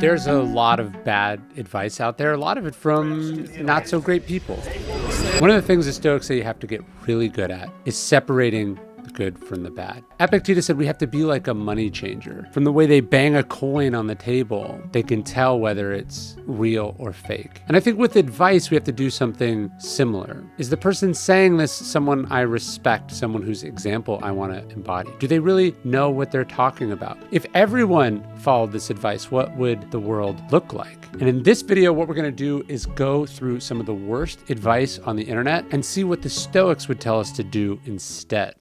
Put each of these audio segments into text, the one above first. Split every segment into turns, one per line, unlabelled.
There's a lot of bad advice out there, a lot of it from not so great people. One of the things the Stoics say you have to get really good at is separating the good from the bad. Epictetus said we have to be like a money changer. From the way they bang a coin on the table, they can tell whether it's real or fake. And I think with advice, we have to do something similar. Is the person saying this someone I respect, someone whose example I want to embody? Do they really know what they're talking about? If everyone followed this advice, what would the world look like? And in this video, what we're going to do is go through some of the worst advice on the internet and see what the Stoics would tell us to do instead.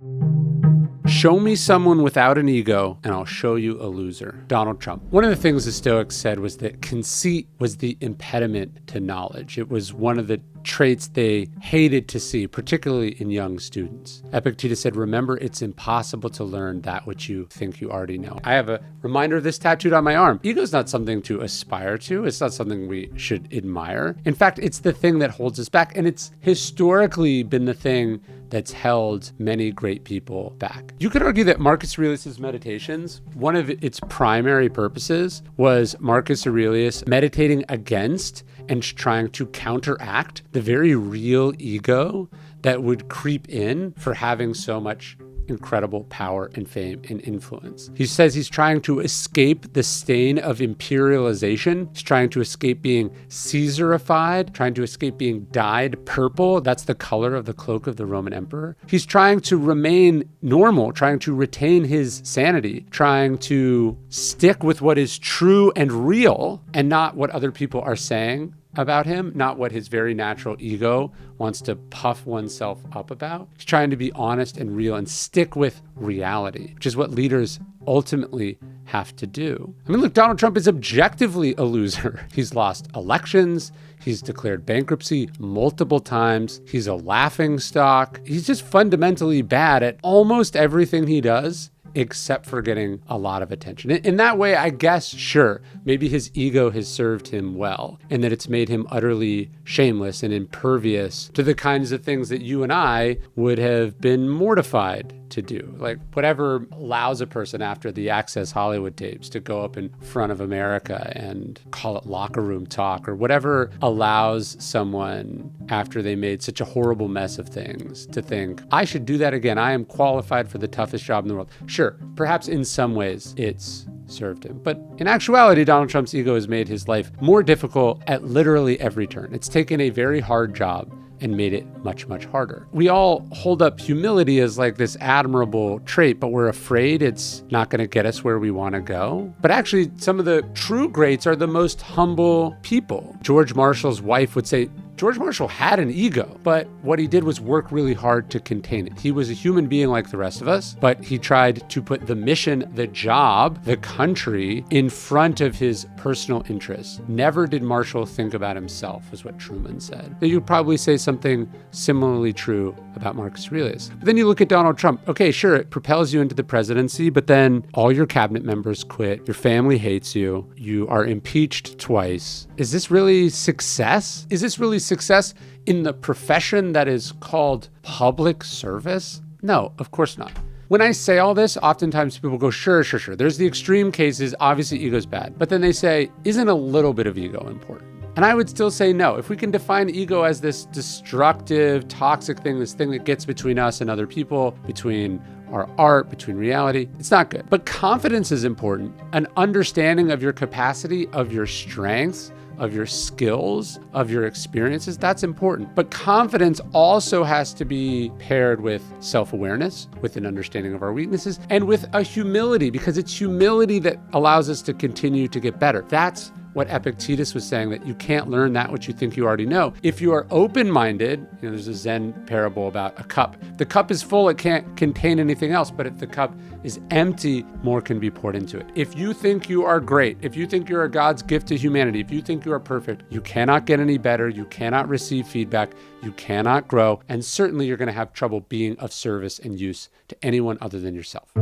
Show me someone without an ego, and I'll show you a loser. Donald Trump. One of the things the Stoics said was that conceit was the impediment to knowledge. It was one of the traits they hated to see, particularly in young students. Epictetus said, remember, it's impossible to learn that which you think you already know. I have a reminder of this tattooed on my arm. Ego is not something to aspire to. It's not something we should admire. In fact, it's the thing that holds us back, and it's historically been the thing that's held many great people back. You could argue that Marcus Aurelius' meditations, one of its primary purposes was Marcus Aurelius meditating against and trying to counteract the very real ego that would creep in for having so much incredible power and fame and influence. He says he's trying to escape the stain of imperialization. He's trying to escape being Caesarified, trying to escape being dyed purple. That's the color of the cloak of the Roman emperor. He's trying to remain normal, trying to retain his sanity, trying to stick with what is true and real and not what other people are saying about him, not what his very natural ego wants to puff oneself up about. He's trying to be honest and real and stick with reality, which is what leaders ultimately have to do. I mean, look, Donald Trump is objectively a loser. He's lost elections. He's declared bankruptcy multiple times. He's a laughingstock. He's just fundamentally bad at almost everything he does, except for getting a lot of attention. In that way, I guess, sure, maybe his ego has served him well, and that it's made him utterly shameless and impervious to the kinds of things that you and I would have been mortified to do. Like whatever allows a person after the Access Hollywood tapes to go up in front of America and call it locker room talk, or whatever allows someone after they made such a horrible mess of things to think, I should do that again. I am qualified for the toughest job in the world. Sure, perhaps in some ways it's served him. But in actuality, Donald Trump's ego has made his life more difficult at literally every turn. It's taken a very hard job and made it much, much harder. We all hold up humility as like this admirable trait, but we're afraid it's not going to get us where we want to go. But actually, some of the true greats are the most humble people. George Marshall's wife would say, George Marshall had an ego, but what he did was work really hard to contain it. He was a human being like the rest of us, but he tried to put the mission, the job, the country in front of his personal interests. Never did Marshall think about himself, is what Truman said. Now, you'd probably say something similarly true about Marcus Aurelius. But then you look at Donald Trump. Okay, sure, it propels you into the presidency, but then all your cabinet members quit. Your family hates you. You are impeached twice. Is this really success? Is this really success in the profession that is called public service? No, of course not. When I say all this, oftentimes people go, sure. There's the extreme cases, obviously ego's bad. But then they say, isn't a little bit of ego important? And I would still say no. If we can define ego as this destructive, toxic thing, this thing that gets between us and other people, between our art, between reality, it's not good. But confidence is important. An understanding of your capacity, of your strengths, of your skills, of your experiences, that's important. But confidence also has to be paired with self-awareness, with an understanding of our weaknesses, and with a humility, because it's humility that allows us to continue to get better. That's what Epictetus was saying, that you can't learn that which you think you already know. If you are open-minded, there's a Zen parable about a cup. The cup is full, it can't contain anything else, but if the cup is empty, more can be poured into it. If you think you are great, if you think you're a God's gift to humanity, if you think you are perfect, you cannot get any better, you cannot receive feedback, you cannot grow, and certainly you're gonna have trouble being of service and use to anyone other than yourself.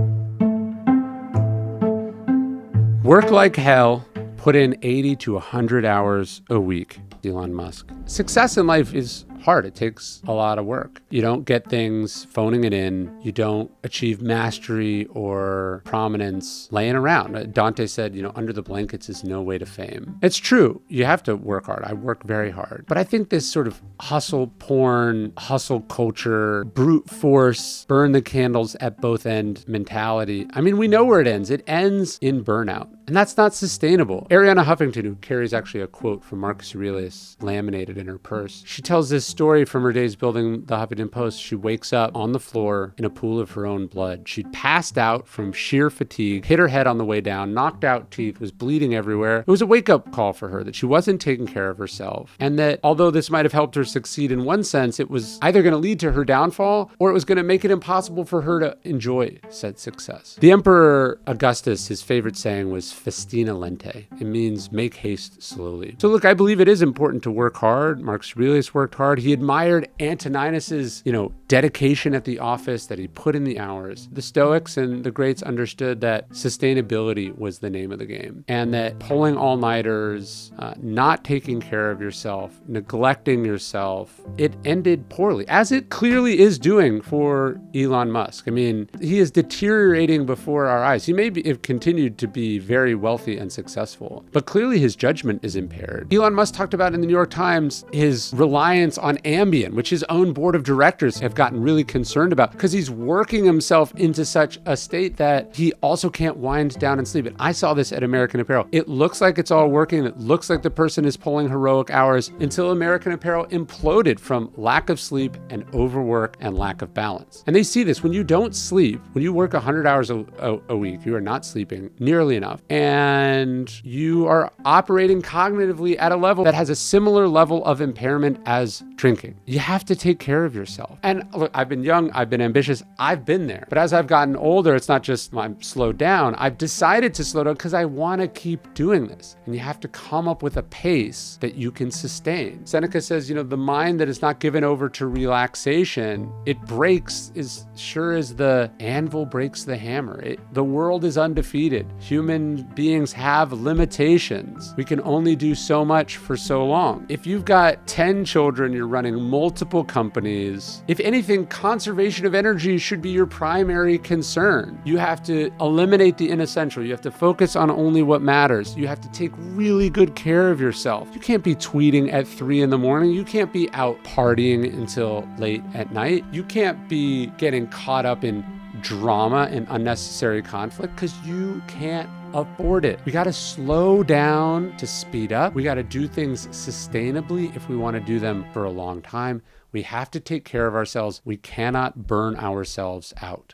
Work like hell. Put in 80 to 100 hours a week, Elon Musk. Success in life is hard. It takes a lot of work. You don't get things phoning it in. You don't achieve mastery or prominence laying around. Dante said, under the blankets is no way to fame. It's true. You have to work hard. I work very hard. But I think this sort of hustle porn, hustle culture, brute force, burn the candles at both end mentality. I mean, we know where it ends. It ends in burnout. And that's not sustainable. Ariana Huffington, who carries actually a quote from Marcus Aurelius laminated in her purse, she tells this story from her days building the Huffington Post. She wakes up on the floor in a pool of her own blood. She'd passed out from sheer fatigue, hit her head on the way down, knocked out teeth, was bleeding everywhere. It was a wake-up call for her that she wasn't taking care of herself. And that although this might have helped her succeed in one sense, it was either going to lead to her downfall or it was going to make it impossible for her to enjoy said success. The Emperor Augustus, his favorite saying was festina lente. It means make haste slowly. So look, I believe it is important to work hard. Marcus Aurelius worked hard. He admired Antoninus's, dedication at the office, that he put in the hours. The Stoics and the greats understood that sustainability was the name of the game, and that pulling all-nighters, not taking care of yourself, neglecting yourself, it ended poorly, as it clearly is doing for Elon Musk. I mean, he is deteriorating before our eyes. He may have continued to be very wealthy and successful, but clearly his judgment is impaired. Elon Musk talked about in the New York Times his reliance on Ambien, which his own board of directors have gotten really concerned about because he's working himself into such a state that he also can't wind down and sleep. And I saw this at American Apparel. It looks like it's all working. It looks like the person is pulling heroic hours until American Apparel imploded from lack of sleep and overwork and lack of balance. And they see this when you don't sleep, when you work 100 hours a week, you are not sleeping nearly enough. And you are operating cognitively at a level that has a similar level of impairment as drinking. You have to take care of yourself. And look, I've been young, I've been ambitious, I've been there. But as I've gotten older, it's not just I'm slowed down. I've decided to slow down because I want to keep doing this. And you have to come up with a pace that you can sustain. Seneca says, the mind that is not given over to relaxation, it breaks as sure as the anvil breaks the hammer. The world is undefeated. Human beings have limitations. We can only do so much for so long. If you've got 10 children, you're running multiple companies. If anything, conservation of energy should be your primary concern. You have to eliminate the inessential. You have to focus on only what matters. You have to take really good care of yourself. You can't be tweeting at 3 a.m. You can't be out partying until late at night. You can't be getting caught up in drama and unnecessary conflict because you can't afford it. We got to slow down to speed up. We got to do things sustainably if we want to do them for a long time. We have to take care of ourselves. We cannot burn ourselves out.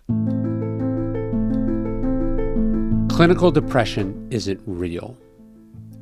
Clinical depression isn't real.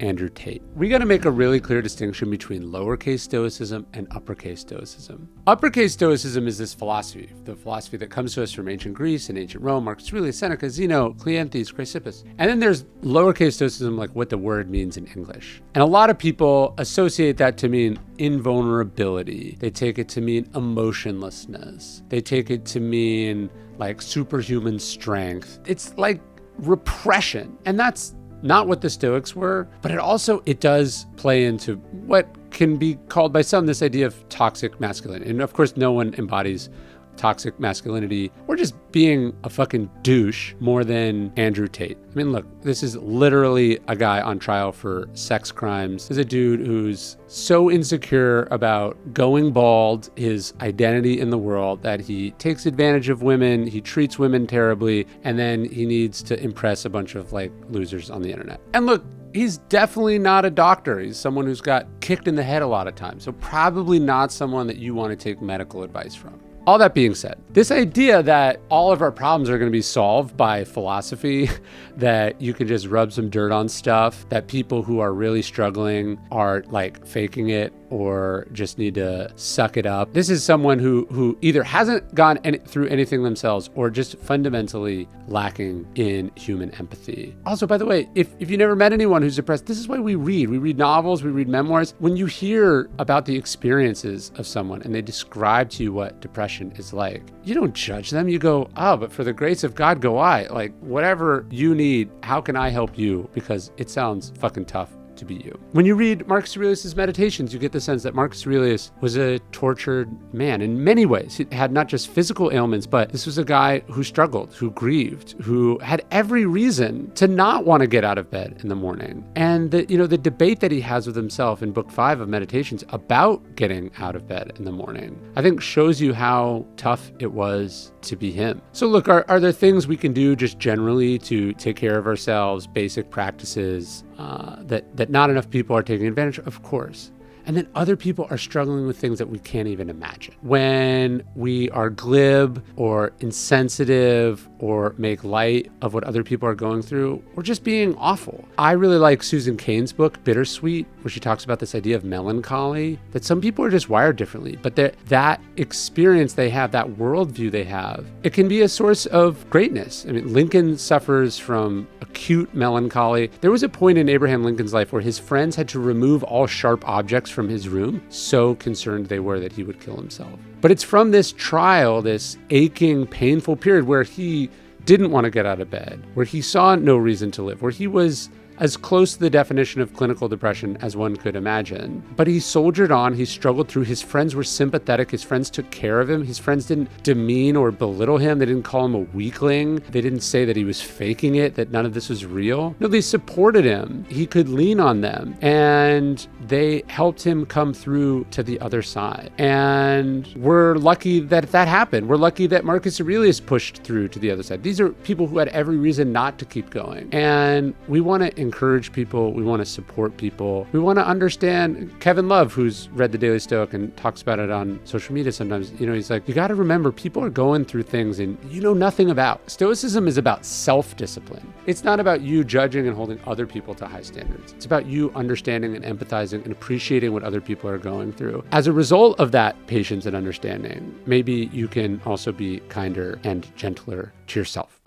Andrew Tate. We got to make a really clear distinction between lowercase stoicism and uppercase stoicism. Uppercase stoicism is this philosophy, the philosophy that comes to us from ancient Greece and ancient Rome, Marcus Aurelius, Seneca, Zeno, Cleanthes, Chrysippus. And then there's lowercase stoicism, like what the word means in English. And a lot of people associate that to mean invulnerability. They take it to mean emotionlessness. They take it to mean like superhuman strength. It's like repression. And that's not what the Stoics were, but it does play into what can be called by some this idea of toxic masculinity. And of course, no one embodies toxic masculinity or just being a fucking douche more than Andrew Tate. I mean, look, this is literally a guy on trial for sex crimes. This is a dude who's so insecure about going bald, his identity in the world, that he takes advantage of women, he treats women terribly, and then he needs to impress a bunch of losers on the internet. And look, he's definitely not a doctor. He's someone who's got kicked in the head a lot of times. So probably not someone that you want to take medical advice from. All that being said, this idea that all of our problems are going to be solved by philosophy, that you can just rub some dirt on stuff, that people who are really struggling are faking it or just need to suck it up. This is someone who either hasn't gone through anything themselves or just fundamentally lacking in human empathy. Also, by the way, if you never met anyone who's depressed, this is why we read. We read novels, we read memoirs. When you hear about the experiences of someone and they describe to you what depression is like, you don't judge them. You go, oh, but for the grace of God go I. Whatever you need, how can I help you? Because it sounds fucking tough to be you. When you read Marcus Aurelius' Meditations, you get the sense that Marcus Aurelius was a tortured man in many ways. He had not just physical ailments, but this was a guy who struggled, who grieved, who had every reason to not want to get out of bed in the morning. And the debate that he has with himself in book 5 of Meditations about getting out of bed in the morning, I think shows you how tough it was to be him. So look, are there things we can do just generally to take care of ourselves, basic practices that not enough people are taking advantage of? Of course. And then other people are struggling with things that we can't even imagine. When we are glib or insensitive or make light of what other people are going through, we're just being awful. I really like Susan Cain's book, Bittersweet, where she talks about this idea of melancholy, that some people are just wired differently, but that experience they have, that worldview they have, it can be a source of greatness. I mean, Lincoln suffers from acute melancholy. There was a point in Abraham Lincoln's life where his friends had to remove all sharp objects from his room, so concerned they were that he would kill himself. But it's from this trial, this aching, painful period where he didn't want to get out of bed, where he saw no reason to live, where he was as close to the definition of clinical depression as one could imagine. But he soldiered on, he struggled through, his friends were sympathetic, his friends took care of him, his friends didn't demean or belittle him, they didn't call him a weakling, they didn't say that he was faking it, that none of this was real. No, they supported him, he could lean on them, and they helped him come through to the other side. And we're lucky that happened. We're lucky that Marcus Aurelius pushed through to the other side. These are people who had every reason not to keep going. And we want to encourage people. We want to support people. We want to understand. Kevin Love, who's read the Daily Stoic and talks about it on social media sometimes, he's like, you got to remember people are going through things and you know nothing about. Stoicism is about self-discipline. It's not about you judging and holding other people to high standards. It's about you understanding and empathizing and appreciating what other people are going through. As a result of that patience and understanding, maybe you can also be kinder and gentler to yourself.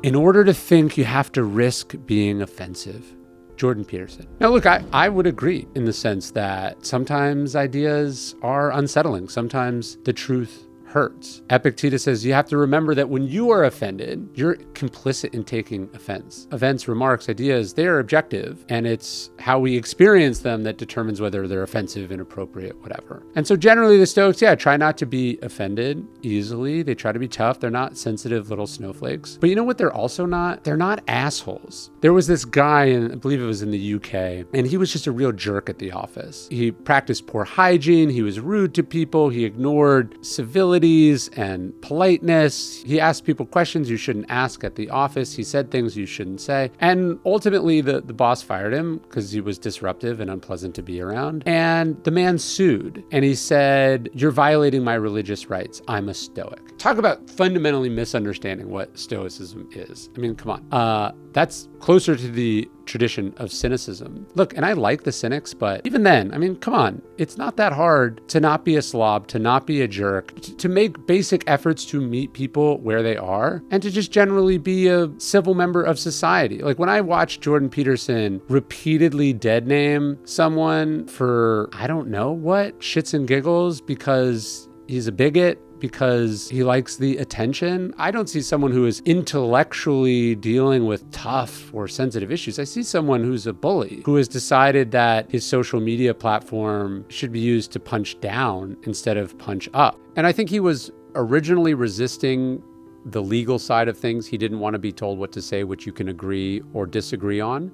In order to think, you have to risk being offensive. Jordan Peterson. Now, look, I would agree in the sense that sometimes ideas are unsettling. Sometimes the truth hurts. Epictetus says you have to remember that when you are offended, you're complicit in taking offense. Events, remarks, ideas, they're objective, and it's how we experience them that determines whether they're offensive, inappropriate, whatever. And so generally the Stoics, try not to be offended easily. They try to be tough. They're not sensitive little snowflakes. But you know what they're also not? They're not assholes. There was this guy, and I believe it was in the UK, and he was just a real jerk at the office. He practiced poor hygiene. He was rude to people. He ignored civility and politeness. He asked people questions you shouldn't ask at the office. He said things you shouldn't say. And ultimately, the boss fired him because he was disruptive and unpleasant to be around. And the man sued. And he said, you're violating my religious rights. I'm a Stoic. Talk about fundamentally misunderstanding what Stoicism is. I mean, come on. That's closer to the tradition of cynicism. Look, and I like the cynics, but even then, I mean, come on. It's not that hard to not be a slob, to not be a jerk, to make basic efforts to meet people where they are, and to just generally be a civil member of society. Like when I watch Jordan Peterson repeatedly dead name someone for, I don't know what, shits and giggles because he's a bigot, because he likes the attention. I don't see someone who is intellectually dealing with tough or sensitive issues. I see someone who's a bully, who has decided that his social media platform should be used to punch down instead of punch up. And I think he was originally resisting the legal side of things. He didn't want to be told what to say, which you can agree or disagree on.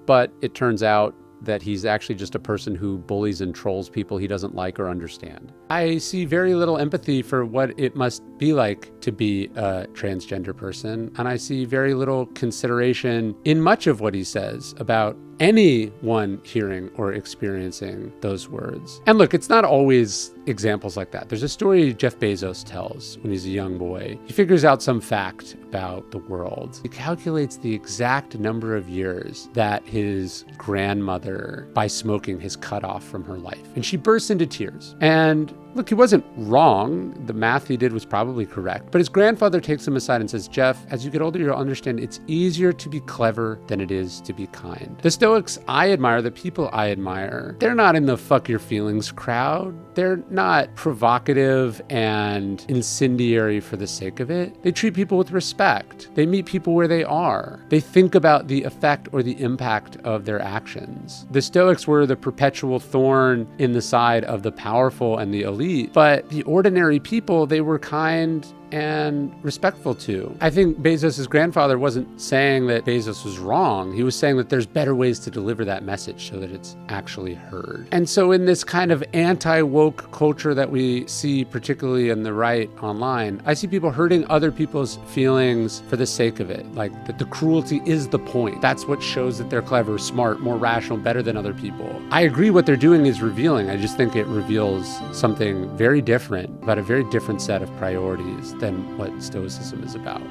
But it turns out that he's actually just a person who bullies and trolls people he doesn't like or understand. I see very little empathy for what it must be like to be a transgender person, and I see very little consideration in much of what he says about anyone hearing or experiencing those words. And look, it's not always examples like that. There's a story Jeff Bezos tells when he's a young boy. He figures out some fact about the world. He calculates the exact number of years that his grandmother, by smoking, has cut off from her life. And she bursts into tears. And look, he wasn't wrong. The math he did was probably correct. But his grandfather takes him aside and says, Jeff, as you get older, you'll understand it's easier to be clever than it is to be kind. The Stoics I admire, the people I admire, they're not in the fuck your feelings crowd. They're not provocative and incendiary for the sake of it. They treat people with respect. They meet people where they are. They think about the effect or the impact of their actions. The Stoics were the perpetual thorn in the side of the powerful and the elite, but the ordinary people, they were kind and respectful to. I think Bezos' grandfather wasn't saying that Bezos was wrong. He was saying that there's better ways to deliver that message so that it's actually heard. And so in this kind of anti-woke culture that we see, particularly in the right online, I see people hurting other people's feelings for the sake of it. Like that the cruelty is the point. That's what shows that they're clever, smart, more rational, better than other people. I agree what they're doing is revealing. I just think it reveals something very different, about a very different set of priorities than what Stoicism is about.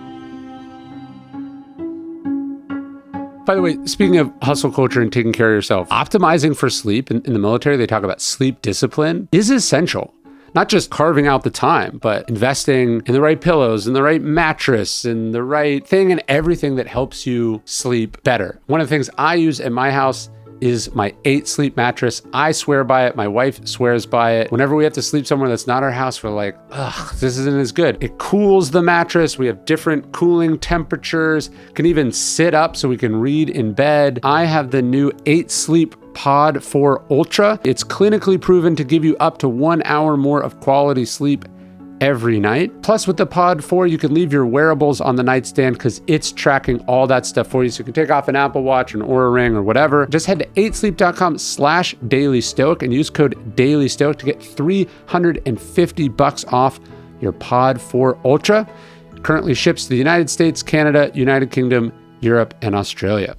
By the way, speaking of hustle culture and taking care of yourself, optimizing for sleep in the military, they talk about sleep discipline is essential. Not just carving out the time, but investing in the right pillows and the right mattress and the right thing and everything that helps you sleep better. One of the things I use at my house is my 8 sleep mattress. I swear by it. My wife swears by it. Whenever we have to sleep somewhere that's not our house, we're like, ugh, this isn't as good. It cools the mattress. We have different cooling temperatures. Can even sit up so we can read in bed. I have the new 8 Sleep Pod 4 Ultra. It's clinically proven to give you up to 1 hour more of quality sleep every night. Plus with the Pod 4, you can leave your wearables on the nightstand because it's tracking all that stuff for you. So you can take off an Apple Watch, an Oura Ring, or whatever. Just head to 8sleep.com/dailystoic and use code dailystoic to get $350 off your Pod 4 Ultra. Currently ships to the United States, Canada, United Kingdom, Europe, and Australia.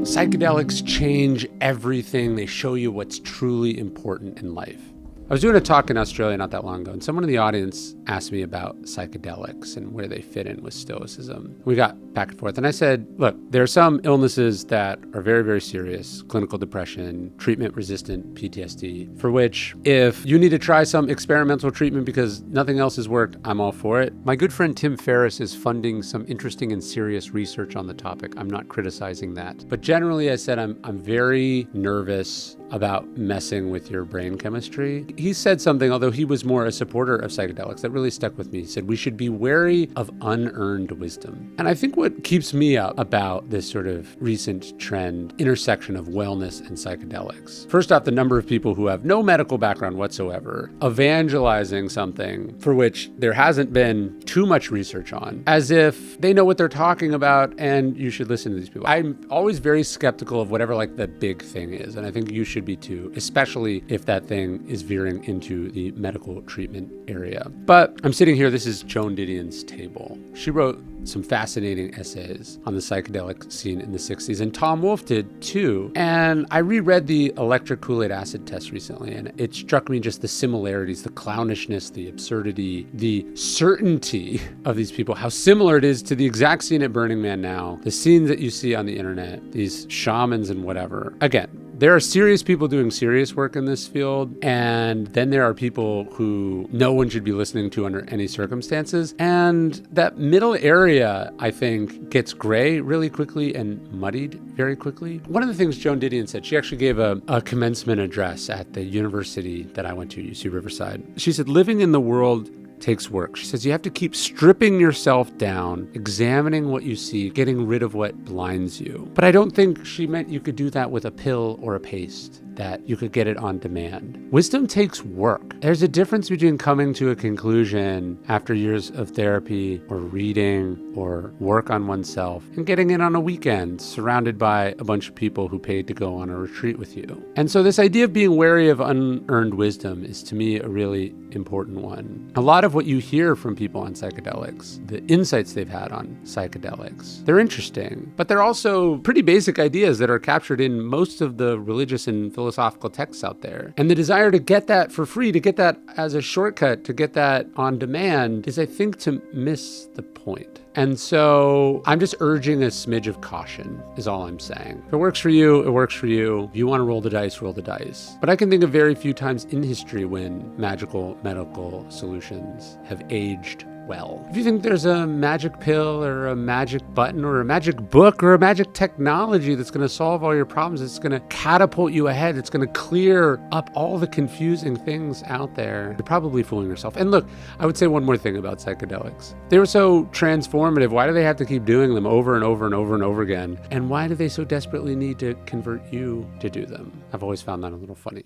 Psychedelics change everything. They show you what's truly important in life. I was doing a talk in Australia not that long ago, and someone in the audience asked me about psychedelics and where they fit in with Stoicism. We got back and forth, and I said, look, there are some illnesses that are very, very serious, clinical depression, treatment-resistant PTSD, for which if you need to try some experimental treatment because nothing else has worked, I'm all for it. My good friend Tim Ferriss is funding some interesting and serious research on the topic. I'm not criticizing that. But generally, I said I'm very nervous about messing with your brain chemistry. He said something, although he was more a supporter of psychedelics, that really stuck with me. He said, we should be wary of unearned wisdom. And I think what keeps me up about this sort of recent trend, intersection of wellness and psychedelics. First off, the number of people who have no medical background whatsoever, evangelizing something for which there hasn't been too much research on, as if they know what they're talking about and you should listen to these people. I'm always very skeptical of whatever like the big thing is, and I think you should be too, especially if that thing is veering into the medical treatment area. But I'm sitting here, this is Joan Didion's table. She wrote some fascinating essays on the psychedelic scene in the 60s, and Tom Wolfe did too. And I reread the electric Kool-Aid acid test recently, and it struck me just the similarities, the clownishness, the absurdity, the certainty of these people, how similar it is to the exact scene at Burning Man now, the scenes that you see on the internet, these shamans and whatever. Again, there are serious people doing serious work in this field, and then there are people who no one should be listening to under any circumstances. And that middle area, I think, gets gray really quickly and muddied very quickly. One of the things Joan Didion said, she actually gave a commencement address at the university that I went to, UC Riverside. She said, living in the world takes work. She says you have to keep stripping yourself down, examining what you see, getting rid of what blinds you. But I don't think she meant you could do that with a pill or a paste, that you could get it on demand. Wisdom takes work. There's a difference between coming to a conclusion after years of therapy or reading or work on oneself and getting it on a weekend surrounded by a bunch of people who paid to go on a retreat with you. And so this idea of being wary of unearned wisdom is to me a really important one. A lot of what you hear from people on psychedelics, the insights they've had on psychedelics, they're interesting, but they're also pretty basic ideas that are captured in most of the religious and philosophical philosophical texts out there. And the desire to get that for free, to get that as a shortcut, to get that on demand is, I think, to miss the point. And so I'm just urging a smidge of caution is all I'm saying. If it works for you, it works for you. If you want to roll the dice, roll the dice. But I can think of very few times in history when magical medical solutions have aged well. If you think there's a magic pill or a magic button or a magic book or a magic technology that's going to solve all your problems, it's going to catapult you ahead, it's going to clear up all the confusing things out there, you're probably fooling yourself. And look, I would say one more thing about psychedelics. They were so transformative. Why do they have to keep doing them over and over and over and over again? And why do they so desperately need to convert you to do them? I've always found that a little funny.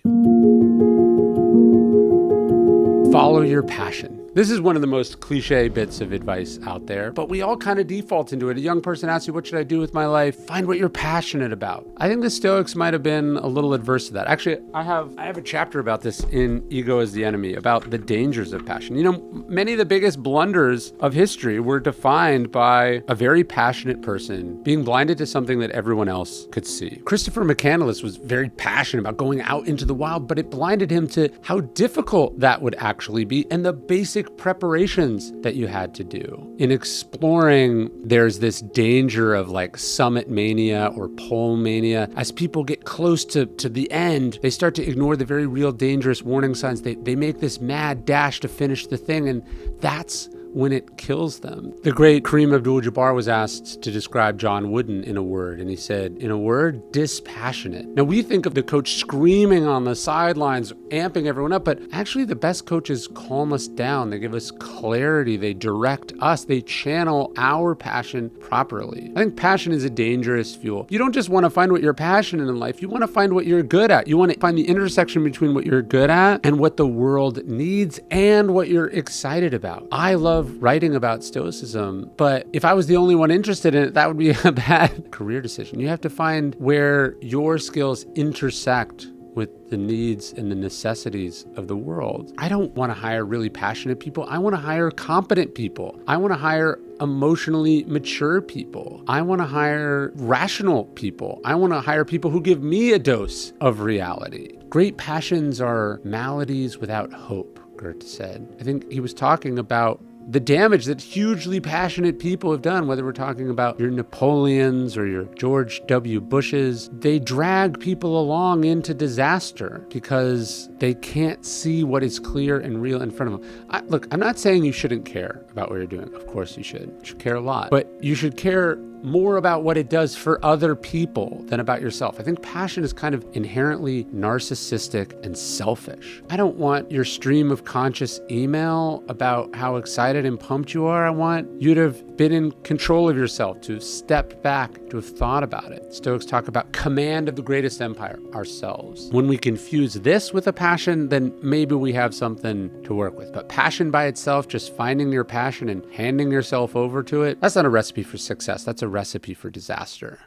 Follow your passion. This is one of the most cliche bits of advice out there, but we all kind of default into it. A young person asks you, what should I do with my life? Find what you're passionate about. I think the Stoics might have been a little adverse to that. Actually, I have a chapter about this in Ego is the Enemy, about the dangers of passion. You know, many of the biggest blunders of history were defined by a very passionate person being blinded to something that everyone else could see. Christopher McCandless was very passionate about going out into the wild, but it blinded him to how difficult that would actually be and the basic preparations that you had to do. In exploring, there's this danger of like summit mania or pole mania. As people get close to the end, they start to ignore the very real dangerous warning signs. They make this mad dash to finish the thing, and that's when it kills them. The great Kareem Abdul-Jabbar was asked to describe John Wooden in a word, and he said, in a word, dispassionate. Now we think of the coach screaming on the sidelines, amping everyone up, but actually the best coaches calm us down. They give us clarity. They direct us. They channel our passion properly. I think passion is a dangerous fuel. You don't just want to find what you're passionate in life. You want to find what you're good at. You want to find the intersection between what you're good at and what the world needs and what you're excited about. I love writing about Stoicism, but if I was the only one interested in it, that would be a bad career decision. You have to find where your skills intersect with the needs and the necessities of the world. I don't want to hire really passionate people. I want to hire competent people. I want to hire emotionally mature people. I want to hire rational people. I want to hire people who give me a dose of reality. Great passions are maladies without hope, Goethe said. I think he was talking about the damage that hugely passionate people have done, whether we're talking about your Napoleons or your George W. Bushes. They drag people along into disaster because they can't see what is clear and real in front of them. Look, I'm not saying you shouldn't care about what you're doing. Of course you should. You should care a lot. But you should care more about what it does for other people than about yourself. I think passion is kind of inherently narcissistic and selfish. I don't want your stream of conscious email about how excited and pumped you are. I want you to have been in control of yourself, to step back, to have thought about it. Stoics talk about command of the greatest empire, ourselves. When we confuse this with a passion, then maybe we have something to work with. But passion by itself, just finding your passion and handing yourself over to it, that's not a recipe for success. That's a recipe for disaster.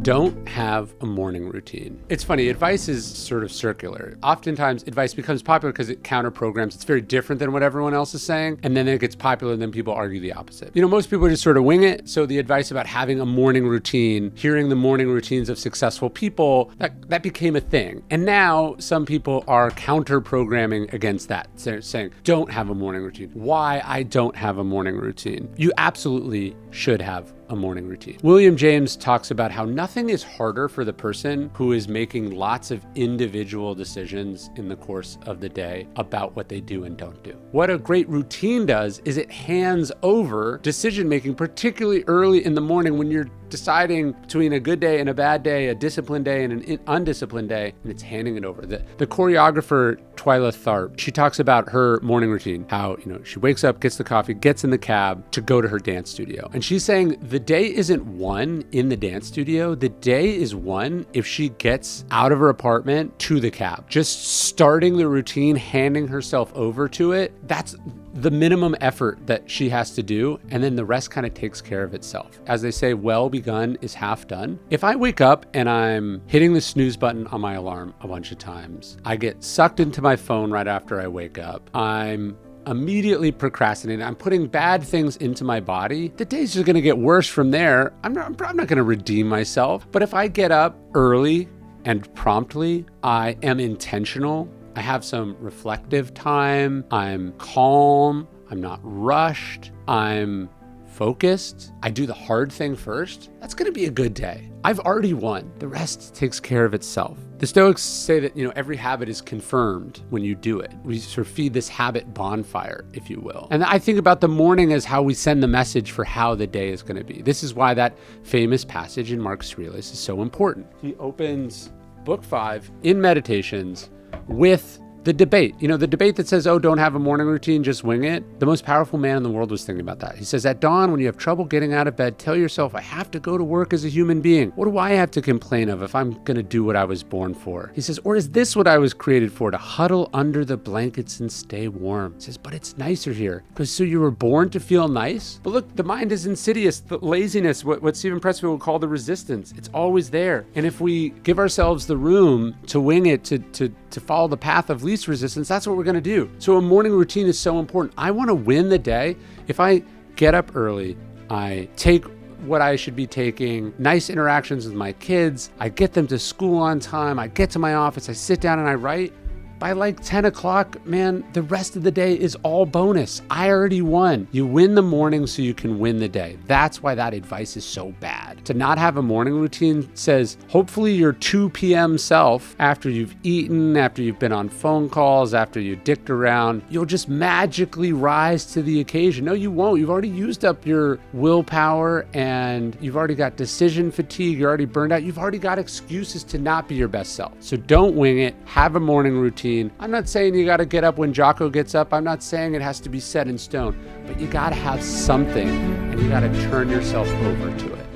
Don't have a morning routine. It's funny, advice is sort of circular. Oftentimes, advice becomes popular because it counter-programs. It's very different than what everyone else is saying, and then it gets popular, and then people argue the opposite. You know, most people just sort of wing it, so the advice about having a morning routine, hearing the morning routines of successful people, that became a thing. And now, some people are counter-programming against that. They're saying, don't have a morning routine. Why I don't have a morning routine? You absolutely should have a morning routine. William James talks about how nothing is harder for the person who is making lots of individual decisions in the course of the day about what they do and don't do. What a great routine does is it hands over decision making, particularly early in the morning when you're deciding between a good day and a bad day, a disciplined day and an undisciplined day, and it's handing it over. The choreographer Twyla Tharp, she talks about her morning routine, how, she wakes up, gets the coffee, gets in the cab to go to her dance studio. And she's saying the day isn't won in the dance studio. The day is won if she gets out of her apartment to the cab. Just starting the routine, handing herself over to it, that's the minimum effort that she has to do, and then the rest kind of takes care of itself. As they say, well begun is half done. If I wake up and I'm hitting the snooze button on my alarm a bunch of times, I get sucked into my phone right after I wake up, I'm immediately procrastinating, I'm putting bad things into my body, the day's just gonna get worse from there. I'm not gonna redeem myself. But if I get up early and promptly, I am intentional, I have some reflective time, I'm calm, I'm not rushed, I'm focused, I do the hard thing first, that's gonna be a good day. I've already won. The rest takes care of itself. The Stoics say that, every habit is confirmed when you do it. We sort of feed this habit bonfire, if you will. And I think about the morning as how we send the message for how the day is gonna be. This is why that famous passage in Marcus Aurelius is so important. He opens book 5 in Meditations with the debate, the debate that says, oh, don't have a morning routine, just wing it. The most powerful man in the world was thinking about that. He says, at dawn, when you have trouble getting out of bed, tell yourself, I have to go to work as a human being. What do I have to complain of if I'm going to do what I was born for? He says, or is this what I was created for, to huddle under the blankets and stay warm? He says, but it's nicer here. Because so you were born to feel nice? But look, the mind is insidious. The laziness, what Stephen Pressfield would call the resistance, it's always there. And if we give ourselves the room to wing it, to follow the path of least resistance, that's what we're going to do. So a morning routine is so important. I want to win the day. If I get up early, I take what I should be taking, nice interactions with my kids, I get them to school on time, I get to my office, I sit down and I write. By like 10 o'clock, man, the rest of the day is all bonus. I already won. You win the morning so you can win the day. That's why that advice is so bad. To not have a morning routine says, hopefully your 2 p.m. self, after you've eaten, after you've been on phone calls, after you dicked around, you'll just magically rise to the occasion. No, you won't. You've already used up your willpower and you've already got decision fatigue. You're already burned out. You've already got excuses to not be your best self. So don't wing it. Have a morning routine. I'm not saying you got to get up when Jocko gets up. I'm not saying it has to be set in stone, but you got to have something and you got to turn yourself over to it.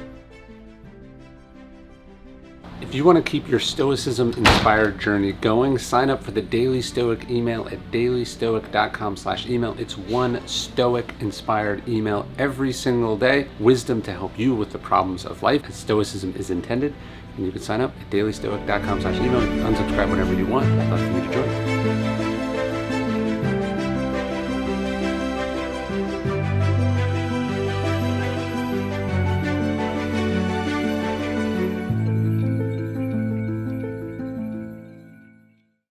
If you want to keep your Stoicism inspired journey going, sign up for the Daily Stoic email at dailystoic.com/email. It's one Stoic inspired email every single day. Wisdom to help you with the problems of life as Stoicism is intended. And you can sign up at dailystoic.com/email. Unsubscribe whenever you want. I'd love for you to join.